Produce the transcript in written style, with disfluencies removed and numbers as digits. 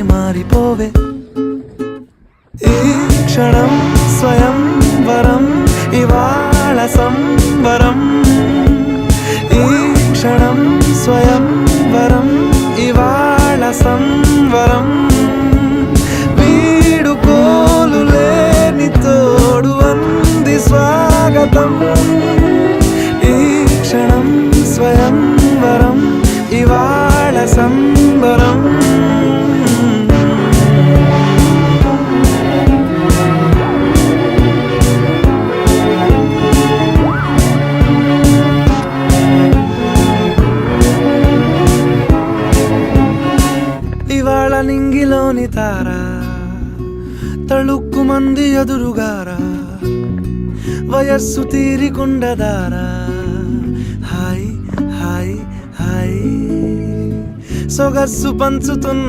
మారిపోవే ఈ క్షణం స్వయం వరం ఇవాళ సంబరం ఈ క్షణం స్వయం వరం ఇవాళ సంవరం వీడుకోలు లేని తోడు అంది స్వాగతం ఈ క్షణం స్వయం వరం ఇవాళ సంబరం ఇవాళ నింగిలోని తార తళుక్కు మంది ఎదురుగారా వయస్సు తీరికుండదారా హాయ్ హాయ్ హాయ్ సొగస్సు పంచుతున్న